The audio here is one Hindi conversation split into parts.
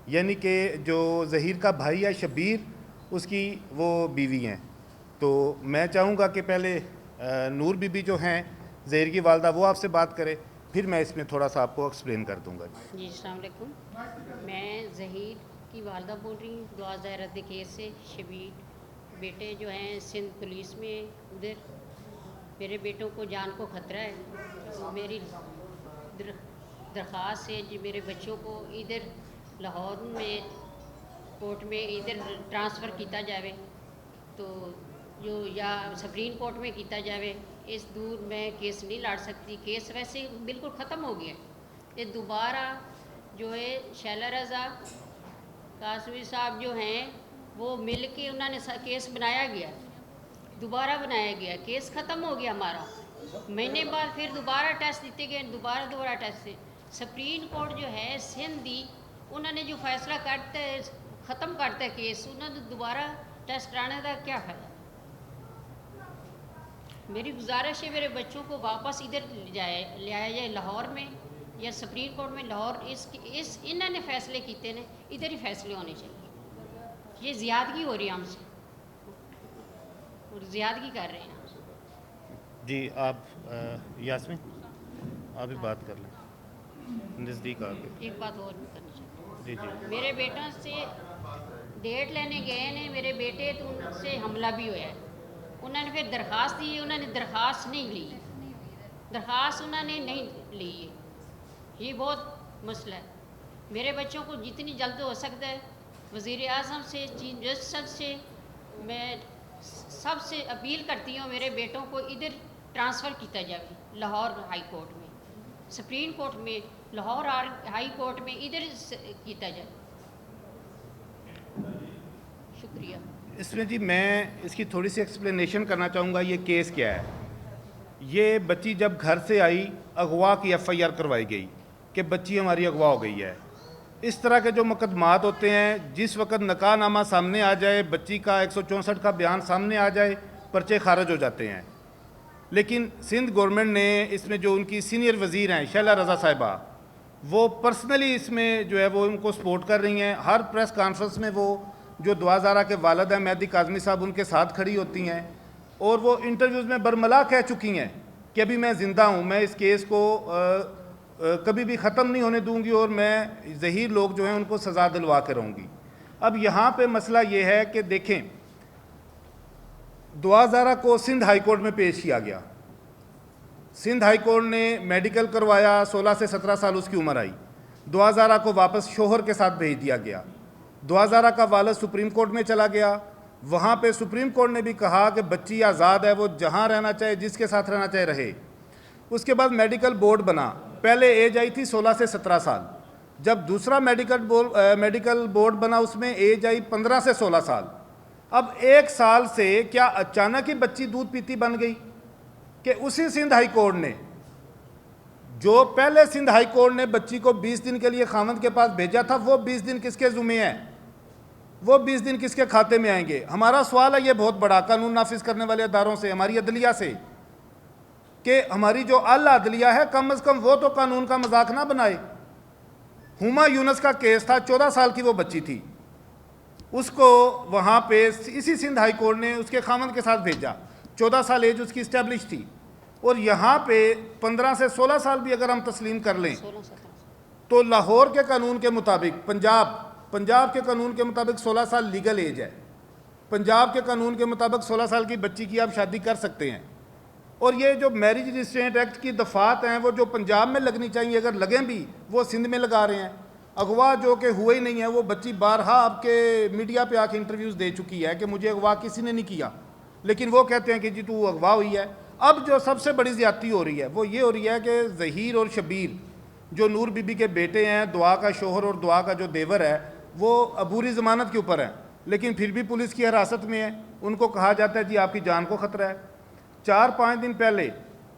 यानी कि जो ज़हीर का भाई है शबीर, उसकी वो बीवी हैं। तो मैं चाहूँगा कि पहले नूर बीबी जो हैं ज़हीर की वालदा, वो आपसे बात करें, फिर मैं इसमें थोड़ा सा आपको एक्सप्लेन कर दूँगा। जी अस्सलाम वालेकुम। मैं ज़हीर की वालदा बोल रही हूँ। दुआ ज़हरत केस से शबीर बेटे जो हैं सिंध पुलिस में, उधर मेरे बेटों को जान को ख़तरा है। तो मेरी दरख्वास्त है जी, मेरे बच्चों को इधर लाहौर में कोर्ट में इधर ट्रांसफ़र किया जाए, तो जो या सुप्रीम कोर्ट में किया जाए। इस दूर मैं केस नहीं लड़ सकती, केस वैसे बिल्कुल ख़त्म हो गया। ये दोबारा जो है शैला रज़ा कासवी साहब जो हैं वो मिल के उन्होंने केस बनाया गया, दोबारा बनाया गया, केस ख़त्म हो गया हमारा। महीने बाद फिर दोबारा टेस्ट दिए गए, दोबारा टेस्ट से सुप्रीम कोर्ट जो है सिंध दी, उन्होंने जो फैसला करता है ख़त्म करता है केस, उन्होंने दोबारा टेस्ट कराने का क्या फ़ायदा। मेरी गुजारिश है मेरे बच्चों को वापस इधर ले आया जाए लाहौर में या सुप्रीम कोर्ट में। लाहौर इस इन्होंने फैसले किए ने, इधर ही फैसले होने चाहिए। ये ज़्यादगी हो रही है हमसे और ज़्यादगी कर रहे हैं हमसे। जी आप यास्मीन, आप भी बात कर लें, नज़दीक आ गए। एक बात और भी करनी चाहिए। जी जी मेरे बेटों से डेट लेने गए ने मेरे बेटे, तो उनसे हमला भी होया है। उन्होंने फिर दरख्वास्त दी, उन्होंने दरख्वास्त नहीं ली, दरख्वास्त उन्होंने नहीं ली है। ये बहुत मसला है। मेरे बच्चों को जितनी जल्द हो सकता है वज़ीर आज़म से, चीफ जस्टिस से मैं सबसे अपील करती हूँ, मेरे बेटों को इधर ट्रांसफ़र किया जाए लाहौर हाई कोर्ट में, सुप्रीम कोर्ट में, लाहौर हाई कोर्ट में इधर किया जाए। शुक्रिया। इसमें जी मैं इसकी थोड़ी सी एक्सप्लेनेशन करना चाहूँगा। ये केस क्या है? ये बच्ची जब घर से आई, अगवा की एफआईआर करवाई गई कि बच्ची हमारी अगवा हो गई है। इस तरह के जो मुकदमात होते हैं, जिस वक्त नकाहनामा सामने आ जाए, बच्ची का 164 का बयान सामने आ जाए, पर्चे खारिज हो जाते हैं। लेकिन सिंध गवर्नमेंट ने इसमें जो उनकी सीनियर वज़ीर हैं शैला रज़ा साहिबा, वो पर्सनली इसमें जो है वो उनको सपोर्ट कर रही हैं। हर प्रेस कॉन्फ्रेंस में वो जो दुआ ज़ारा के वालिद हैं मेहदी काज़मी साहब, उनके साथ खड़ी होती हैं और वो इंटरव्यूज़ में बरमला कह चुकी हैं कि अभी मैं ज़िंदा हूँ, मैं इस केस को कभी भी ख़त्म नहीं होने दूंगी और मैं ज़हीर लोग जो हैं उनको सज़ा दिलवा के रहूँगी। अब यहाँ पे मसला ये है कि देखें, दुआ ज़ारा को सिंध हाई कोर्ट में पेश किया गया। सिंध हाई कोर्ट ने मेडिकल करवाया, 16 से 17 साल उसकी उम्र आई। दुआ ज़ारा को वापस शोहर के साथ भेज दिया गया। दुआ ज़ारा का वालिद सुप्रीम कोर्ट में चला गया। वहाँ पे सुप्रीम कोर्ट ने भी कहा कि बच्ची आज़ाद है, वो जहाँ रहना चाहे, जिसके साथ रहना चाहे रहे। उसके बाद मेडिकल बोर्ड बना। पहले एज आई थी 16 से 17 साल। जब दूसरा मेडिकल बोर्ड बना, उसमें एज आई 15 से 16 साल। अब 1 साल से क्या अचानक ही बच्ची दूध पीती बन गई कि उसी सिंध हाई कोर्ट ने, जो पहले सिंध हाई कोर्ट ने बच्ची को 20 दिन के लिए खामद के पास भेजा था, वो 20 दिन किसके ज़ुम्मे हैं? वो 20 दिन किसके खाते में आएंगे? हमारा सवाल है ये बहुत बड़ा, कानून नाफिज करने वाले अदारों से, हमारी अदलिया से, कि हमारी जो आला अदलिया है कम अज़ कम वो तो कानून का मजाक ना बनाए। हुमा यूनस का केस था, 14 साल की वो बच्ची थी, उसको वहाँ पे इसी सिंध हाई कोर्ट ने उसके खामद के साथ भेजा। 14 साल एज उसकी इस्टेब्लिश थी। और यहाँ पे 15 से 16 साल भी अगर हम तस्लीम कर लें, 16-17 तो लाहौर के कानून के मुताबिक, पंजाब के कानून के मुताबिक 16 साल लीगल एज है। पंजाब के कानून के मुताबिक 16 साल की बच्ची की आप शादी कर सकते हैं। और ये जो मैरिज रिस्ट्रेंट एक्ट की दफ़ात हैं, वो जो पंजाब में लगनी चाहिए, अगर लगें भी, वो सिंध में लगा रहे हैं। अगवा जो कि हुए ही नहीं है, वो बच्ची बारहा आपके मीडिया पे आके इंटरव्यूज़ दे चुकी है कि मुझे अगवा किसी ने नहीं किया, लेकिन वो कहते हैं कि जी तू अगवा हुई है। अब जो सबसे बड़ी ज़्यादती हो रही है वो ये हो रही है कि ज़हीर और शबीर जो नूर बीबी के बेटे हैं, दुआ का शोहर और दुआ का जो देवर है, वो अबूरी ज़मानत के ऊपर हैं, लेकिन फिर भी पुलिस की हिरासत में है। उनको कहा जाता है जी आपकी जान को ख़तरा है। 4-5 दिन पहले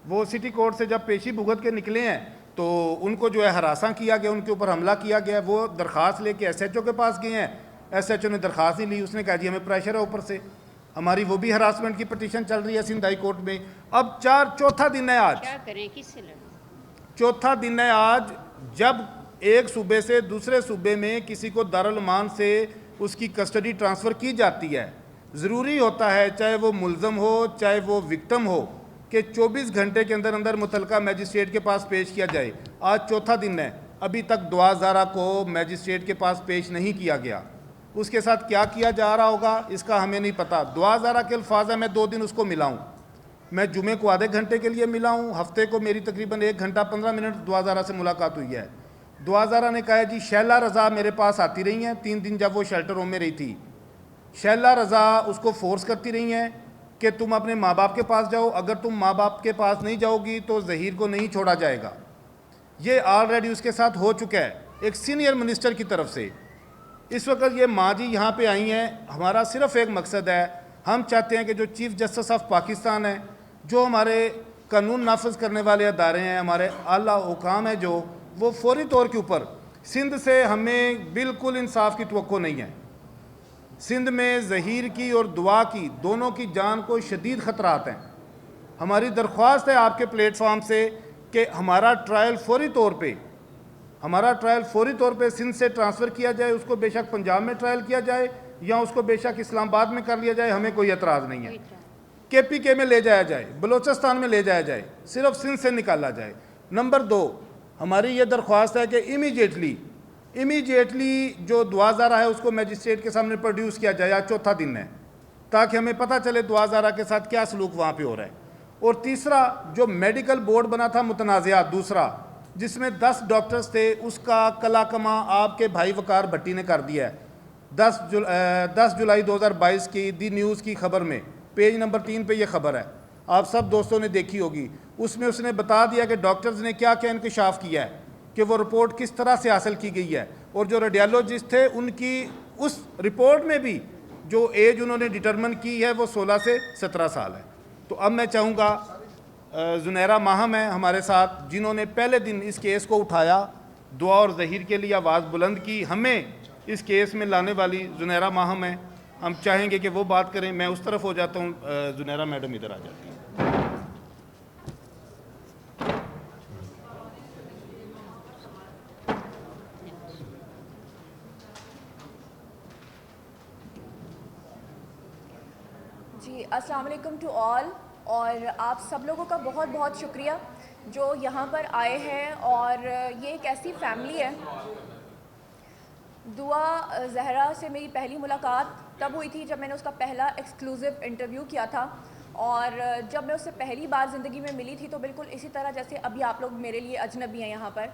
वो सिटी कोर्ट से जब पेशी भुगत के निकले हैं, तो उनको जो है हरासा किया गया, उनके ऊपर हमला किया गया। वो दरख्वास्त लेके एसएचओ के पास गए हैं, एसएचओ ने दरख्वास्त नहीं ली, उसने कहा जी हमें प्रेशर है ऊपर से, हमारी वो भी हरासमेंट की पटिशन चल रही है सिंध हाई कोर्ट में। अब चौथा दिन है आज, क्या करें, किससे लड़ें? चौथा दिन है आज, जब एक सूबे से दूसरे सूबे में किसी को दारुल अमान से उसकी कस्टडी ट्रांसफ़र की जाती है, ज़रूरी होता है चाहे वो मुल्ज़म हो चाहे वो विक्टिम हो कि 24 घंटे के अंदर अंदर मुतलका मैजिस्ट्रेट के पास पेश किया जाए। आज चौथा दिन है, अभी तक दुआ ज़ारा को मैजिस्ट्रेट के पास पेश नहीं किया गया। उसके साथ क्या किया जा रहा होगा इसका हमें नहीं पता। दुआ ज़ारा के अल्फाज है, मैं 2 दिन उसको मिला हूँ, मैं जुमे को आधे घंटे के लिए मिला हूँ, हफ्ते को मेरी तकरीबन 1 घंटा 15 मिनट दुआ ज़ारा से मुलाकात हुई है। दुआ ज़ारा ने कहा जी शैला रज़ा मेरे पास आती रही हैं, 3 दिन जब वो शेल्टर होम में रही थी, शैला रज़ा उसको फोर्स करती रही हैं कि तुम अपने माँ बाप के पास जाओ, अगर तुम माँ बाप के पास नहीं जाओगी तो ज़हीर को नहीं छोड़ा जाएगा। ये ऑलरेडी उसके साथ हो चुका है एक सीनियर मिनिस्टर की तरफ से। इस वक्त ये माँ जी यहाँ पे आई हैं, हमारा सिर्फ एक मकसद है, हम चाहते हैं कि जो चीफ़ जस्टिस ऑफ पाकिस्तान है, जो हमारे कानून नाफज करने वाले अदारे हैं, हमारे आला हुकाम है, जो वो फौरी तौर के ऊपर सिंध से हमें बिल्कुल इंसाफ की तवक्को नहीं है। सिंध में ज़हीर की और दुआ की दोनों की जान को शदीद ख़तरात हैं। हमारी दरख्वास्त है आपके प्लेटफॉर्म से कि हमारा ट्रायल फौरी तौर पे सिंध से ट्रांसफ़र किया जाए, उसको बेशक पंजाब में ट्रायल किया जाए या उसको बेशक इस्लामाबाद में कर लिया जाए, हमें कोई एतराज़ नहीं है। KPK में ले जाया जाए, बलोचिस्तान में ले जाया जाए, सिर्फ सिंध से निकाला जाए। नंबर 2, हमारी ये दरख्वास्त है कि इमीडिएटली जो दुआ ज़ारा है उसको मैजिस्ट्रेट के सामने प्रोड्यूस किया जाए। आज चौथा दिन है, ताकि हमें पता चले दुआ ज़ारा के साथ क्या सलूक वहाँ पे हो रहा है। और तीसरा, जो मेडिकल बोर्ड बना था मुतनाज़ियात दूसरा, जिसमें 10 डॉक्टर्स थे, उसका कलाकमा आपके भाई वकार भट्टी ने कर दिया है। 10 जुलाई 2022 की दी न्यूज़ की खबर में पेज नंबर 3 पे ये खबर है, आप सब दोस्तों ने देखी होगी। उसमें उसने बता दिया कि डॉक्टर्स ने क्या क्या इंकशाफ किया है, कि वो रिपोर्ट किस तरह से हासिल की गई है, और जो रेडियोलॉजिस्ट थे उनकी उस रिपोर्ट में भी जो एज उन्होंने डिटरमिन की है वो 16 से 17 साल है। तो अब मैं चाहूँगा जुनैरा माहम है हमारे साथ, जिन्होंने पहले दिन इस केस को उठाया, दुआ और ज़हीर के लिए आवाज़ बुलंद की, हमें इस केस में लाने वाली जुनैरा माहम है। हम चाहेंगे कि वो बात करें। मैं उस तरफ हो जाता हूँ, जुनैरा मैडम इधर आ जाती हैं। जी अस्सलाम वालेकुम टू ऑल, और आप सब लोगों का बहुत बहुत शुक्रिया जो यहाँ पर आए हैं। और ये एक ऐसी फैमिली है, दुआ ज़हरा से मेरी पहली मुलाकात तब हुई थी जब मैंने उसका पहला एक्सक्लूसिव इंटरव्यू किया था। और जब मैं उससे पहली बार ज़िंदगी में मिली थी तो बिल्कुल इसी तरह जैसे अभी आप लोग मेरे लिए अजनबी हैं यहाँ पर,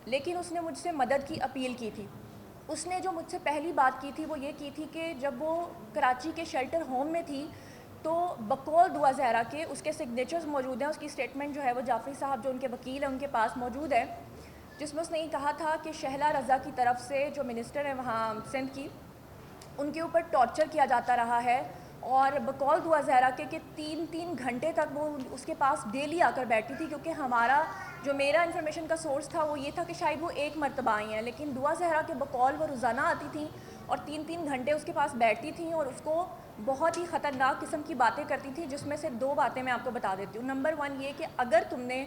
लेकिन उसने मुझसे मदद की अपील की थी। उसने जो मुझसे पहली बात की थी वो ये की थी कि जब वो कराची के शेल्टर होम में थी तो बकौल दुआ ज़हरा के उसके सिग्नेचर्स मौजूद हैं, उसकी स्टेटमेंट जो है वो जाफ़री साहब जो उनके वकील हैं उनके पास मौजूद है, जिसमें उसने ये कहा था कि शहला रज़ा की तरफ से जो मिनिस्टर है वहाँ सिंध की, उनके ऊपर टॉर्चर किया जाता रहा है। और बकौल दुआ ज़हरा के 3-3 घंटे तक वो उसके पास डेली आकर बैठती थी, क्योंकि हमारा जो मेरा इन्फॉर्मेशन का सोर्स था वो ये था कि शायद वो एक मरतबा आई हैं, लेकिन दुआ ज़हरा के बकौल वो रोज़ाना आती थी और 3-3 घंटे उसके पास बैठती थी और उसको बहुत ही ख़तरनाक किस्म की बातें करती थी, जिसमें से 2 बातें मैं आपको बता देती हूँ। नंबर 1 ये कि अगर तुमने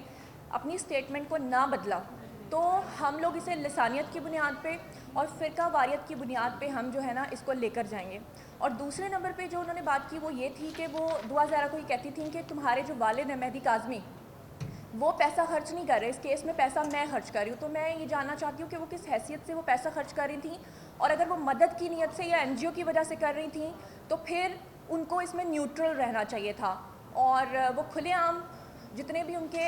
अपनी स्टेटमेंट को ना बदला तो हम लोग इसे लिसानियत की बुनियाद पे और फ़िरका वारियत की बुनियाद पे हम जो है ना इसको लेकर जाएंगे। और दूसरे नंबर पे जो उन्होंने बात की वो ये थी कि वो दुआ ज़हरा को ये कहती थी कि तुम्हारे जो वालिद हैं मेहदी काज़मी, वो पैसा खर्च नहीं कर रहे, इस केस में पैसा मैं खर्च कर रही हूँ। तो मैं ये जानना चाहती हूँ कि वो किस हैसियत से वो पैसा खर्च कर रही थी, और अगर वो मदद की नीयत से या NGO की वजह से कर रही थी तो फिर उनको इसमें न्यूट्रल रहना चाहिए था। और वो खुलेआम जितने भी उनके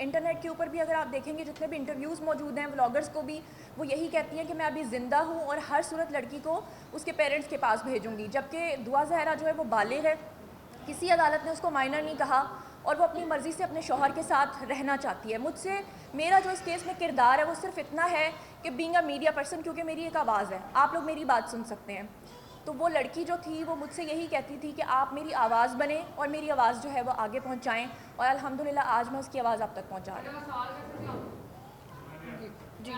इंटरनेट के ऊपर भी अगर आप देखेंगे जितने भी इंटरव्यूज़ मौजूद हैं व्लॉगर्स को भी, वो यही कहती हैं कि मैं अभी ज़िंदा हूँ और हर सूरत लड़की को उसके पेरेंट्स के पास भेजूँगी। जबकि दुआ ज़हरा जो है वो बालिग है, किसी अदालत ने उसको माइनर नहीं कहा और वो अपनी मर्ज़ी से अपने शौहर के साथ रहना चाहती है। मुझसे मेरा जो इस केस में किरदार है वो सिर्फ इतना है कि बीइंग अ मीडिया पर्सन, क्योंकि मेरी एक आवाज़ है, आप लोग मेरी बात सुन सकते हैं। तो वो लड़की जो थी वो मुझसे यही कहती थी कि आप मेरी आवाज़ बने और मेरी आवाज़ जो है वो आगे पहुंचाएं, और अल्हम्दुलिल्लाह आज मैं उसकी आवाज़ आप तक पहुंचा रही हूँ। जी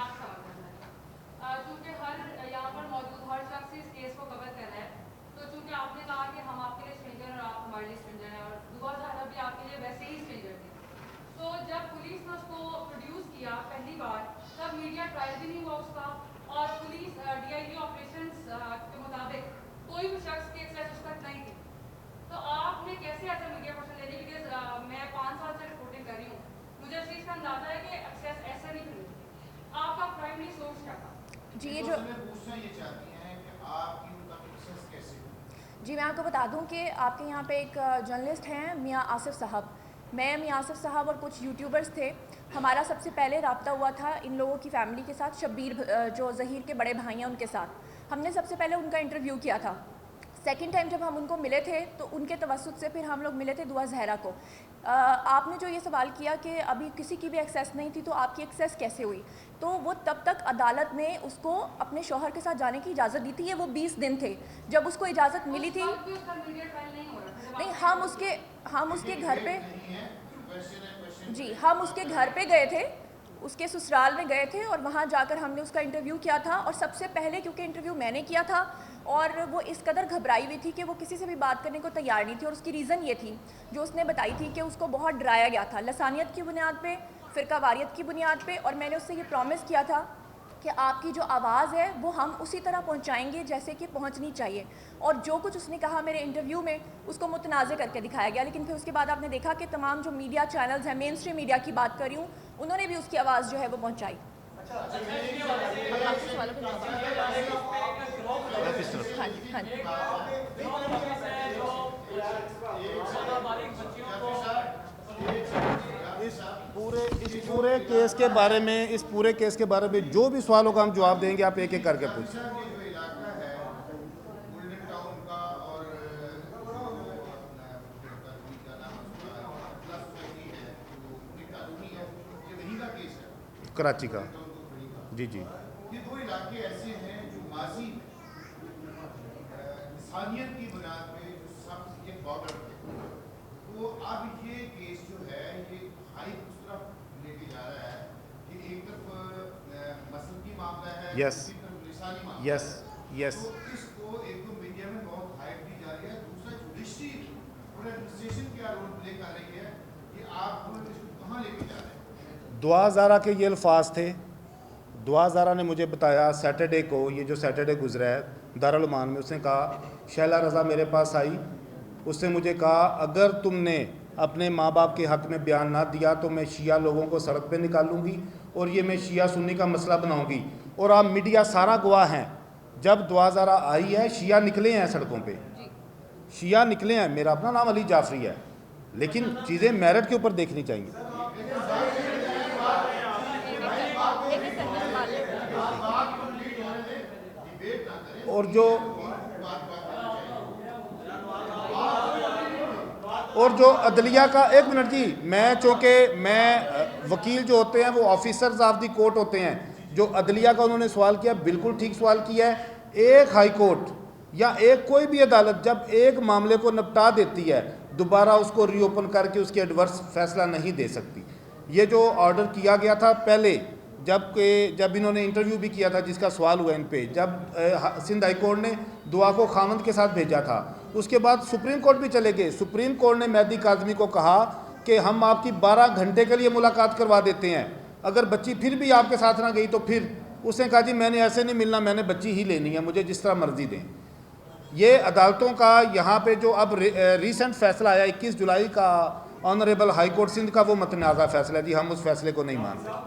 चूँकि हर यहाँ पर मौजूद हर शख्स इस केस को कवर कर रहा है, तो चूँकि आपने कहा कि हम आपके लिए स्ट्रेंजर और आप हमारे लिए स्ट्रेंजर हैं, और दुआ ज़हरा भी आपके लिए वैसे ही स्ट्रेंजर थी, तो जब पुलिस ने उसको प्रोड्यूस किया पहली बार तब मीडिया में सोच क्या था? जी ये जो जी मैं आपको बता दूं कि आपके यहाँ पे एक जर्नलिस्ट हैं मियाँ आसिफ साहब। मैं मियाँ आसिफ साहब और कुछ यूट्यूबर्स थे, हमारा सबसे पहले रब्ता हुआ था इन लोगों की फैमिली के साथ, शब्बीर जो ज़हीर के बड़े भाई हैं उनके साथ। हमने सबसे पहले उनका इंटरव्यू किया था। सेकंड टाइम जब हम उनको मिले थे तो उनके तवस्सुत से फिर हम लोग मिले थे दुआ ज़हरा को। आपने जो ये सवाल किया कि अभी किसी की भी एक्सेस नहीं थी तो आपकी एक्सेस कैसे हुई, तो वो तब तक अदालत ने उसको अपने शौहर के साथ जाने की इजाज़त दी थी। ये वो 20 दिन थे जब उसको इजाज़त मिली थी। तब भी उसका मीडिया ट्रायल नहीं हो रहा था जब नहीं, आप- हम उसके घर पे जी हम उसके घर पे गए थे, उसके ससुराल में गए थे और वहाँ जाकर हमने उसका इंटरव्यू किया था। और सबसे पहले क्योंकि इंटरव्यू मैंने किया था और वो इस कदर घबराई हुई थी कि वो किसी से भी बात करने को तैयार नहीं थी। और उसकी रीज़न ये थी जो उसने बताई थी कि उसको बहुत डराया गया था लसानियत की बुनियाद पे, फ़िरकावारियत की बुनियाद पे। और मैंने उससे ये प्रॉमिस किया था कि आपकी जो आवाज़ है वो हम उसी तरह पहुंचाएंगे जैसे कि पहुंचनी चाहिए। और जो कुछ उसने कहा मेरे इंटरव्यू में उसको मुतनाज़ करके दिखाया गया। लेकिन फिर उसके बाद आपने देखा कि तमाम जो मीडिया चैनल्स हैं, मेन स्ट्रीम मीडिया की बात कर रही हूँ, उन्होंने भी उसकी आवाज़ जो है वो पहुँचाई। आपके सवालों का जवाब। हाँ जी हाँ जी। इस पूरे केस के बारे में जो भी सवालों का हम जवाब देंगे, आप एक एक करके पूछिए। कराची का जी जी ये दो इलाके ऐसे हैं जो माजी इंसानियत की बुनियाद पे जो सब एक बॉर्डर थे, तो अब ये केस जो है ये हाई उस तरफ लेके जा रहा है कि एक तरफ मसलकी मामला है, Yes. दूसरी तरफ लिसानी मामला यस है। यस तो इसको एक तो मीडिया में बहुत हाइप दी जा रही है, दूसरा जुडिशरी और एडमिनिस्ट्रेशन क्या रोल प्ले कर रही है कि आप इसको कहाँ लेके जा रहे हैं। दुआ ज़ारा के ये अल्फाज थे। दुआ ज़ारा ने मुझे बताया सैटरडे को, ये जो सैटरडे गुजरा है दारुल उमान में, उसने कहा शैला रज़ा मेरे पास आई, उसने मुझे कहा अगर तुमने अपने माँ बाप के हक़ में बयान ना दिया तो मैं शिया लोगों को सड़क पे निकालूंगी और ये मैं शिया सुन्नी का मसला बनाऊंगी। और आप मीडिया सारा गवाह हैं, जब दुआ ज़ारा आई है शिया निकले हैं सड़कों पे, शिया निकले हैं। मेरा अपना नाम अली जाफरी है, लेकिन चीज़ें मेरिट के ऊपर देखनी चाहिए। और जो अदलिया का, एक मिनट जी, मैं चूँकि मैं वकील जो होते हैं वो ऑफिसर्स ऑफ द कोर्ट होते हैं, जो अदलिया का उन्होंने सवाल किया बिल्कुल ठीक सवाल किया है। एक हाई कोर्ट या एक कोई भी अदालत जब एक मामले को निपटा देती है दोबारा उसको रीओपन करके उसके एडवर्स फैसला नहीं दे सकती। ये जो ऑर्डर किया गया था पहले जब इन्होंने इंटरव्यू भी किया था जिसका सवाल हुआ इन पे, जब सिंध हाई कोर्ट ने दुआ को खामंद के साथ भेजा था, उसके बाद सुप्रीम कोर्ट भी चले गए। सुप्रीम कोर्ट ने मेहदी काज़मी को कहा कि हम आपकी 12 घंटे के लिए मुलाकात करवा देते हैं, अगर बच्ची फिर भी आपके साथ ना गई तो फिर उसने कहा जी मैंने ऐसे नहीं मिलना, मैंने बच्ची ही लेनी है, मुझे जिस तरह मर्जी दें। ये अदालतों का यहाँ पे जो अब रिसेंट फैसला आया 21 जुलाई का ऑनरेबल हाई कोर्ट सिंध का, वो मतनाज़ा फैसला है जी, हम उस फैसले को नहीं मानते।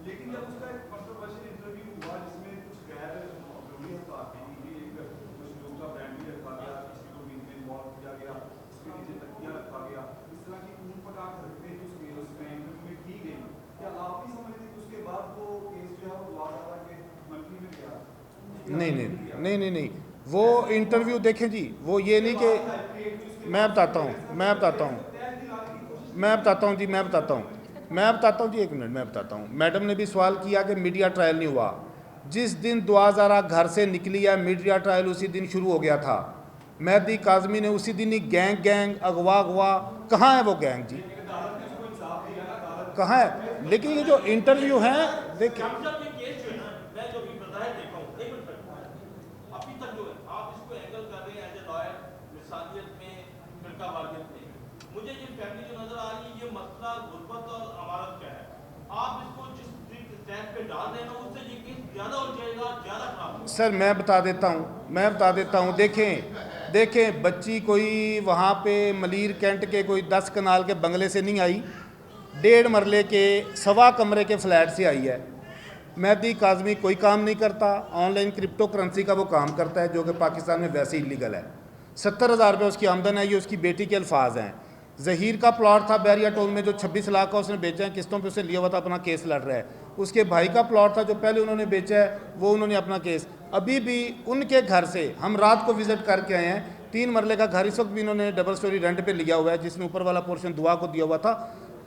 लेकिन जब उसका एक कंट्रोवर्शियल इंटरव्यू हुआ जिसमें कुछ गैर कानूनी बातें की गई, कुछ लोगों का ब्रांड भी रखा गया, किसी को बीच में इन्वॉल्व किया गया, उसके नीचे तकिया रखा गया, इस तरह की ऊट पटाख हरकतें जो उसमें इंटरव्यू में की गई, क्या आप नहीं समझते कि उसके बाद वो केस जो है वो दुआ ज़ारा के मंत्री में गया? नहीं, वो इंटरव्यू देखें जी, वो ये नहीं कि मैं बताता हूँ जी, एक मिनट मैं बताता हूँ। मैडम ने भी सवाल किया कि मीडिया ट्रायल नहीं हुआ। जिस दिन दुआ ज़ारा घर से निकली है मीडिया ट्रायल उसी दिन शुरू हो गया था। मेहदी काज़मी ने उसी दिन ही गैंग अगवा कहाँ है वो गैंग जी, कहाँ है? लेकिन ये जो इंटरव्यू हैं देखिए, मुझे ये फैमिली जो नजर आ रही है, ये मसला गुर्बत और अमारत का है। आप इसको जिस स्टैंड पे डाल देना उससे ये केस ज्यादा हो जाएगा, ज्यादा खराब होगा। सर मैं बता देता हूँ देखें बच्ची कोई वहाँ पे मलीर कैंट के कोई 10 कनाल के बंगले से नहीं आई, 1.5 मरले के 1.25 कमरे के फ्लैट से आई है। मेहदी काज़मी कोई काम नहीं करता, ऑनलाइन क्रिप्टो करेंसी का वो काम करता है जो कि पाकिस्तान में वैसे इलीगल है। 70,000 रुपये उसकी आमदन है, ये उसकी बेटी के अल्फाज हैं। ज़हीर का प्लॉट था बैरिया टोल में जो 26 लाख का उसने बेचा है, किस्तों पे उसने लिया हुआ था, अपना केस लड़ रहा है। उसके भाई का प्लॉट था जो पहले उन्होंने बेचा है, वो उन्होंने अपना केस, अभी भी उनके घर से हम रात को विज़िट करके आए हैं। 3 मरले का घर इस वक्त भी इन्होंने डबल स्टोरी रेंट पे लिया हुआ है, जिसमें ऊपर वाला पोर्शन दुआ को दिया हुआ था।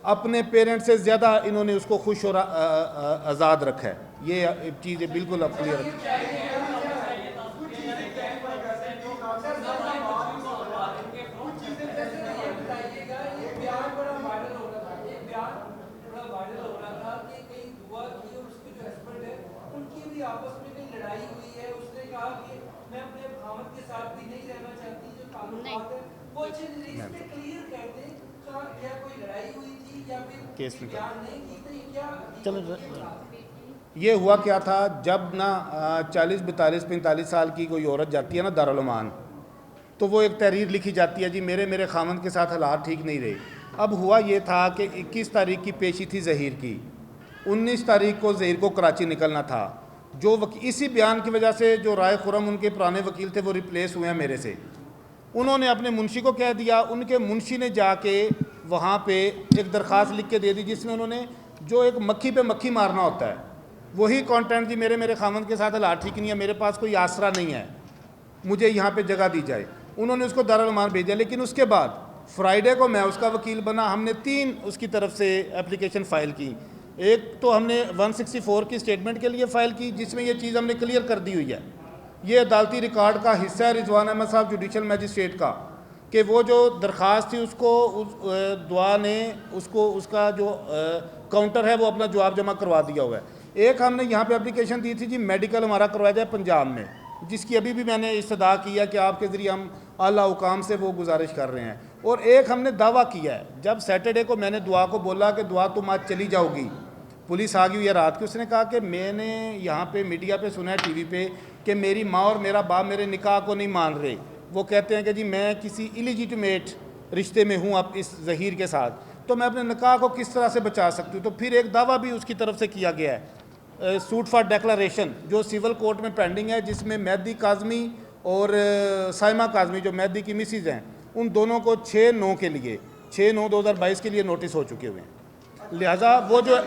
अपने पेरेंट्स से ज़्यादा इन्होंने उसको खुश और आज़ाद रखा है। ये चीज़ें बिल्कुल अब क्लियर है। आपस में कहीं लड़ाई हुई है, उसने कहा कि मैं अपने भावत के साथ भी नहीं रहना चाहती, जो ताल्लुकात है वो अच्छे तरीके से क्लियर कर दें। क्या कोई लड़ाई हुई थी या फिर केस में बयान नहीं की थी, क्या चलो ये हुआ क्या था, जब ना 40, 42, 45 साल की कोई औरत जाती है ना दारुल अमान, तो वो एक तहरीर लिखी जाती है जी मेरे खामंद के साथ हालात ठीक नहीं रहे। अब हुआ ये था कि 21 तारीख की पेशी थी ज़हीर की, 19 तारीख को ज़हीर को कराची निकलना था। जो इसी बयान की वजह से जो राय खुरम उनके पुराने वकील थे वो रिप्लेस हुए हैं मेरे से। उन्होंने अपने मुंशी को कह दिया, उनके मुंशी ने जाके वहाँ पे एक दरख्वास्त लिख के दे दी जिसमें उन्होंने जो एक मक्खी पे मक्खी मारना होता है वही कंटेंट जी मेरे खामंद के साथ हालात ठीक नहीं है, मेरे पास कोई आसरा नहीं है, मुझे यहाँ पे जगह दी जाए। उन्होंने उसको दारुल अमान भेजा, लेकिन उसके बाद फ्राइडे को मैं उसका वकील बना, हमने 3 उसकी तरफ से एप्लीकेशन फ़ाइल की। एक तो हमने 164 की स्टेटमेंट के लिए फ़ाइल की जिसमें ये चीज़ हमने क्लियर कर दी हुई है, ये अदालती रिकॉर्ड का हिस्सा है रिजवान अहमद साहब जुडिशल मैजिस्ट्रेट का, कि वो जो दरख्वास्त थी उसको दुआ ने उसको उसका जो काउंटर है वो अपना जवाब जमा करवा दिया हुआ है। एक हमने यहाँ पे एप्लीकेशन दी थी जी मेडिकल हमारा करवाया जाए पंजाब में, जिसकी अभी भी मैंने इस्तदा किया कि आपके ज़रिए हम आला हुकाम से वो गुजारिश कर रहे हैं। और एक हमने दावा किया है, जब सैटरडे को मैंने दुआ को बोला कि दुआ तुम आज चली जाओगी, पुलिस आ गई हुई है रात की, उसने कहा कि मैंने यहाँ पे मीडिया पे सुना है टीवी पे कि मेरी माँ और मेरा बाप मेरे निकाह को नहीं मान रहे, वो कहते हैं कि जी मैं किसी इलीजिटिमेट रिश्ते में हूँ अब इस ज़हीर के साथ, तो मैं अपने निकाह को किस तरह से बचा सकती हूँ। तो फिर एक दावा भी उसकी तरफ से किया गया है, सूट फॉर डिक्लेरेशन जो सिविल कोर्ट में पेंडिंग है, जिसमें मेहदी काज़मी और साइमा काज़मी जो मेहदी की मिसिज हैं, उन दोनों को 6/9 के लिए 6/9/2022 के लिए नोटिस हो चुके हुए हैं। लिहाजा वो जो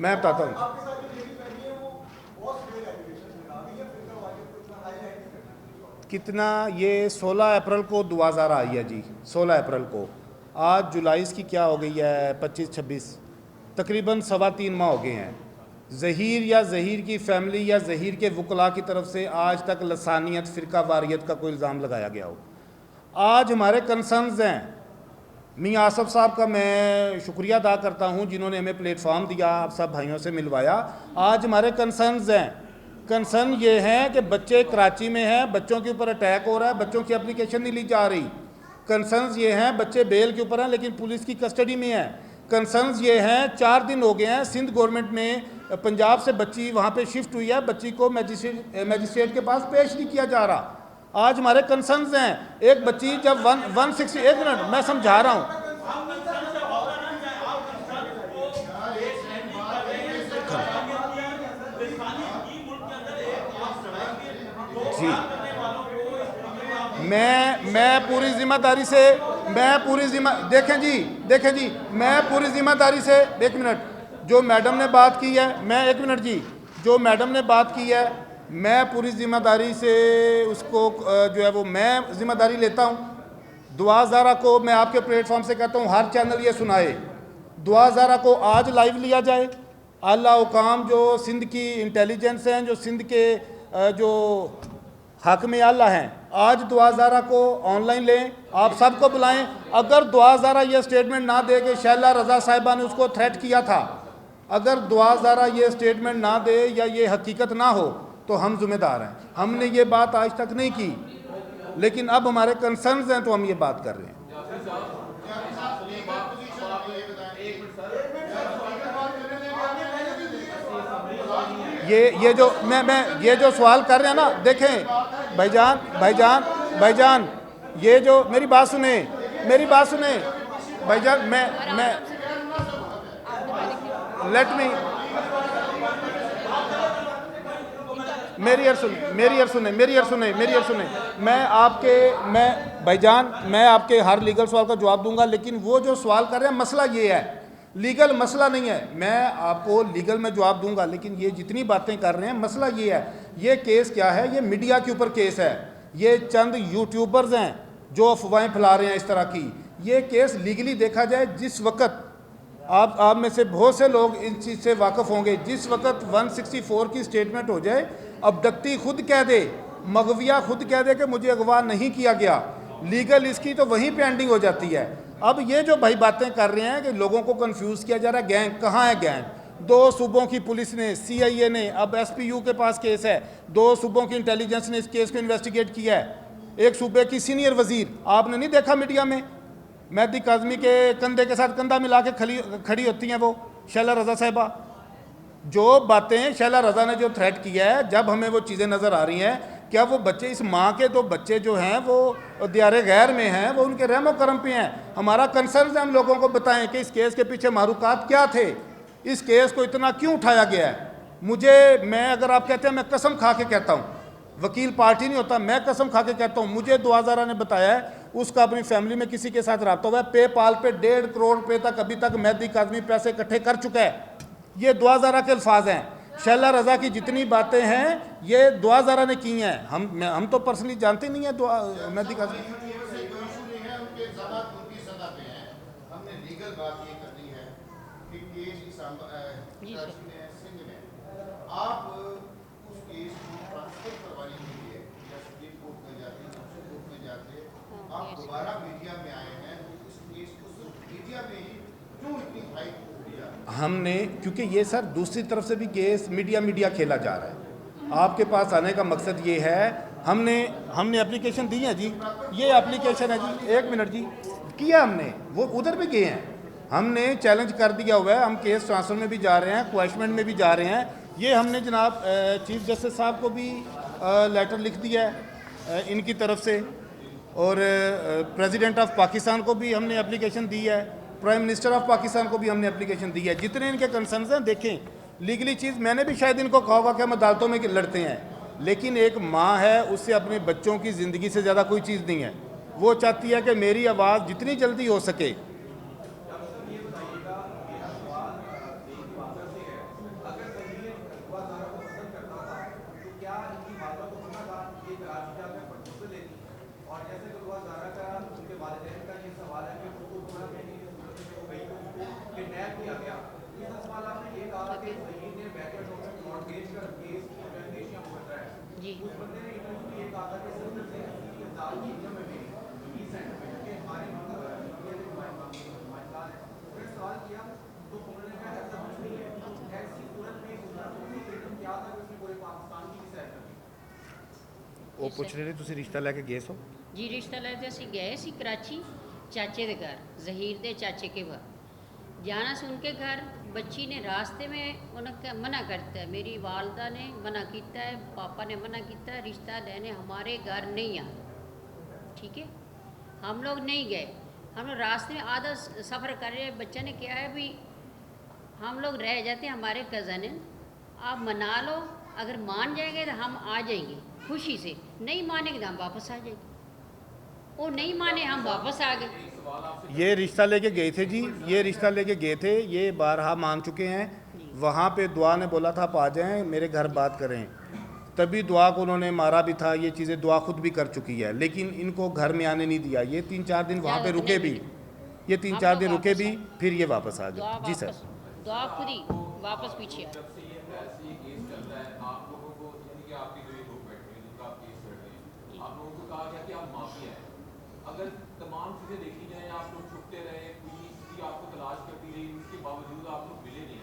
मैं बताता हूँ, कितना ये 16 अप्रैल को दुआ ज़ारा आई है जी, 16 अप्रैल को, आज जुलाई की क्या हो गई है 25-26, तकरीबन 3.25 माह हो गए हैं। ज़हीर या ज़हीर की फ़ैमिली या ज़हीर के वकला की तरफ से आज तक लसानियत फ़िरका वारियत का कोई इल्ज़ाम लगाया गया हो। आज हमारे कंसर्न्स हैं, मियाँ आसफ साहब का मैं शुक्रिया अदा करता हूँ जिन्होंने हमें प्लेटफॉर्म दिया, आप सब भाइयों से मिलवाया। आज हमारे कंसर्न्स हैं, कंसर्न ये हैं कि बच्चे कराची में हैं, बच्चों के ऊपर अटैक हो रहा है, बच्चों की एप्लीकेशन नहीं ली जा रही। कंसर्न्स ये हैं बच्चे बेल के ऊपर हैं लेकिन पुलिस की कस्टडी में हैं। कंसर्न्स ये हैं 4 दिन हो गए हैं सिंध गवर्नमेंट में पंजाब से बच्ची वहाँ पे शिफ्ट हुई है, बच्ची को मैजिस्ट्रेट के पास पेश नहीं किया जा रहा। आज हमारे कंसर्न्स हैं, एक बच्ची जब 160, एक मिनट मैं समझा रहा हूँ, जी मैं पूरी जिम्मेदारी से देखें जी मैं पूरी जिम्मेदारी से, एक मिनट, जो मैडम ने बात की है, मैं एक मिनट जी, जो मैडम ने बात की है मैं पूरी ज़िम्मेदारी से उसको जो है वो मैं ज़िम्मेदारी लेता हूँ। दुआ ज़ारा को मैं आपके प्लेटफॉर्म से कहता हूँ हर चैनल ये सुनाए, दुआ ज़ारा को आज लाइव लिया जाए। आला हुकाम जो सिंध की इंटेलिजेंस हैं, जो सिंध के जो हाकिम आला हैं, आज दुआ ज़ारा को ऑनलाइन लें, आप सबको बुलाएं। अगर दुआ ज़ारा ये स्टेटमेंट ना दे कि शैला रज़ा साहिबा ने उसको थ्रेट किया था, अगर दुआ ज़ारा ये स्टेटमेंट ना दे या ये हकीकत ना हो तो हम जिम्मेदार हैं। हमने ये बात आज तक नहीं की, लेकिन अब हमारे कंसर्न्स हैं तो हम ये बात कर रहे हैं। ये जो मैं ये जो सवाल कर रहे हैं ना, देखें भाईजान ये जो मेरी बात सुने भाईजान, मैं लेट मी मेरी यार सुने मैं आपके हर लीगल सवाल का जवाब दूंगा, लेकिन वो जो सवाल कर रहे हैं मसला ये है, लीगल मसला नहीं है। मैं आपको लीगल में जवाब दूंगा, लेकिन ये जितनी बातें कर रहे हैं मसला ये है, ये केस क्या है, ये मीडिया के ऊपर केस है, ये चंद यूट्यूबर्स हैं जो अफवाहें फैला रहे हैं इस तरह की। ये केस लीगली देखा जाए, जिस वक्त आप में से बहुत से लोग इस चीज़ से वाकिफ़ होंगे, जिस वक्त 164 की स्टेटमेंट हो जाए, अब्दक्ती खुद कह दे, मगविया खुद कह दे कि मुझे अगवा नहीं किया गया, लीगल इसकी तो वहीं पे एंडिंग हो जाती है। अब ये जो भाई बातें कर रहे हैं कि लोगों को कंफ्यूज किया जा रहा है, गैंग कहाँ है गैंग? 2 सूबों की पुलिस ने, CIA ने, अब SPU के पास केस है, 2 सूबों की इंटेलिजेंस ने इस केस को इन्वेस्टिगेट किया है। एक सूबे की सीनियर वजीर आपने नहीं देखा मीडिया में, मेहदी काज़मी के कंधे के साथ कंधा मिला के खड़ी होती हैं वो शैला रज़ा साहिबा। जो बातें शैला रज़ा ने जो थ्रेट किया है, जब हमें वो चीज़ें नज़र आ रही हैं, क्या वो बच्चे, इस माँ के 2 बच्चे जो हैं वो दियारे गैर में हैं, वो उनके रहमो करम पे हैं। हमारा कंसर्न है हम लोगों को बताएं कि इस केस के पीछे मारूकात क्या थे, इस केस को इतना क्यों उठाया गया है। मैं अगर आप कहते हैं, मैं कसम खा के कहता हूँ, वकील पार्टी नहीं होता, मैं कसम खा के कहता हूँ, मुझे दुआ ज़ारा ने बताया है उसका अपनी फैमिली में किसी के साथ रब्ता हुआ है, पेपाल पे 1.5 करोड़ रुपये तक अभी तक मेहदी काज़मी पैसे इकट्ठे कर चुका है। ये दुआ ज़ारा के अल्फाज हैं। शैला रज़ा की जितनी बातें हैं ये दुआ ज़ारा ने की हैं। हम तो पर्सनली जानते नहीं है दुआ मेहदी काज़मी। हमने लीगल बात ये करनी है कि केस आप उस केस को ट्रांसफर करवाने के लिए या सुप्रीम कोर्ट में जाते, सुप्रीम कोर्ट में जाते, आप दोबारा मीडिया में आए हैं, तो इस केस को सिर्फ मीडिया में ही क्यों इतनी हाइप हो दिया? हमने, क्योंकि ये सर दूसरी तरफ से भी केस मीडिया खेला जा रहा है। आपके पास आने का मकसद ये है, हमने एप्लीकेशन दी है जी, ये एप्लीकेशन है जी, 1 मिनट जी, किया हमने, वो उधर भी गए हैं, हमने चैलेंज कर दिया हुआ है, हम केस ट्रांसफर में भी जा रहे हैं, क्वेश्चनमेंट में भी जा रहे हैं। ये हमने जनाब चीफ जस्टिस साहब को भी लेटर लिख दिया है इनकी तरफ से, और प्रेसिडेंट ऑफ पाकिस्तान को भी हमने एप्लीकेशन दी है, प्राइम मिनिस्टर ऑफ पाकिस्तान को भी हमने एप्लीकेशन दी है। जितने इनके कंसर्न्स हैं, देखें लीगली चीज़, मैंने भी शायद इनको कहा होगा कि हम अदालतों में लड़ते हैं, लेकिन एक माँ है, उससे अपने बच्चों की ज़िंदगी से ज़्यादा कोई चीज़ नहीं है। वो चाहती है कि मेरी आवाज़ जितनी जल्दी हो सके। जी ਉਹ ਪੁੱਛ ਰਹੇ ਨੇ ਤੁਸੀਂ ਰਿਸ਼ਤਾ ਲੈ ਕੇ ਗਏ ਸੋ? जी रिश्ता लेते ਅਸੀਂ गए सी कराची चाचे के घर, जहीर दे चाचे के घर जाना से उनके घर। बच्ची ने रास्ते में उन्हें मना करता है, मेरी वालदा ने मना किया है, पापा ने मना किया है, रिश्ता लेने हमारे घर नहीं आए। ठीक है, हम लोग नहीं गए, हम लोग रास्ते में आधा सफ़र कर रहे हैं। बच्चा ने क्या है भी, हम लोग रह जाते हैं, हमारे कज़न हैं, आप मना लो, अगर मान जाएंगे तो हम आ जाएंगे खुशी से, नहीं मानेंगे तो हम वापस आ जाएंगे। वो नहीं माने, हम वापस आ गए। ये रिश्ता लेके गए थे जी, ये रिश्ता लेके गए थे, ये बारहा मान चुके हैं। वहाँ पे दुआ ने बोला था आप आ जाएं, मेरे घर बात करें। तभी दुआ को उन्होंने मारा भी था, ये चीज़ें दुआ खुद भी कर चुकी है, लेकिन इनको घर में आने नहीं दिया। ये 3-4 दिन वहाँ पे रुके भी, ये 3-4 दिन रुके भी, फिर ये वापस आ दुआ गए। जी सर। वापस, दुआ खुद ही वापस पीछे आ। जब से ये ऐसे ये केस चल रहा है, आप लोगों को यानी कि आपके जो ये लोग बैठे हैं जिनका आप केस लड़ रहे हैं, आप लोगों को कहा गया कि आप माफिया हैं। अगर तमाम चीज़ें देखी जाएं, आप लोग छुपते रहे, पुलिस भी आपको तलाश करती रही, उसके बावजूद आप लोग मिले नहीं।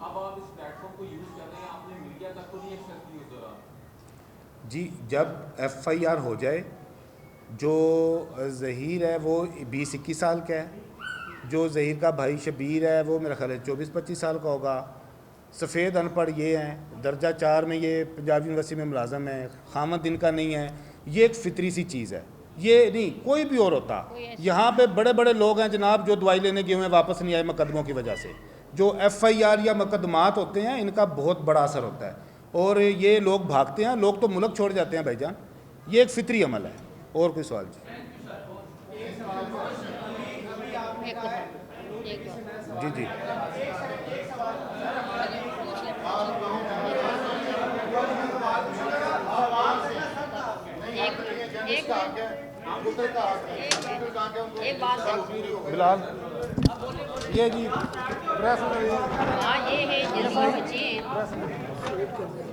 अब आप इस प्लेटफॉर्म को यूज़ कर रहे हैं, आपने मीडिया तक को नहीं एक्सेस की उस दौरान। जी, जब FIR हो जाए, जो ज़हीर है वो 20-21 साल का है, जो ज़हीर का भाई शबीर है वो मेरा ख्याल है 24-25 साल का होगा, सफ़ेद अनपढ़ ये हैं, दर्जा 4 में ये पंजाब यूनिवर्सिटी में मुलाजम है, खामद इनका नहीं है। ये एक फितरी सी चीज़ है, ये नहीं कोई भी और होता। यहाँ पे बड़े बड़े लोग हैं जनाब जो दवाई लेने गए हुए हैं, वापस नहीं आए मुकदमों की वजह से। जो FIR या मुकदमात होते हैं इनका बहुत बड़ा असर होता है, और ये लोग भागते हैं, लोग तो मुल्क छोड़ जाते हैं भाईजान। ये एक फितरी अमल है। और कोई सवाल? जी जी एक बात है, बिलाल, ये जी प्रेस हाँ ये है जिरफा बच्चे हैं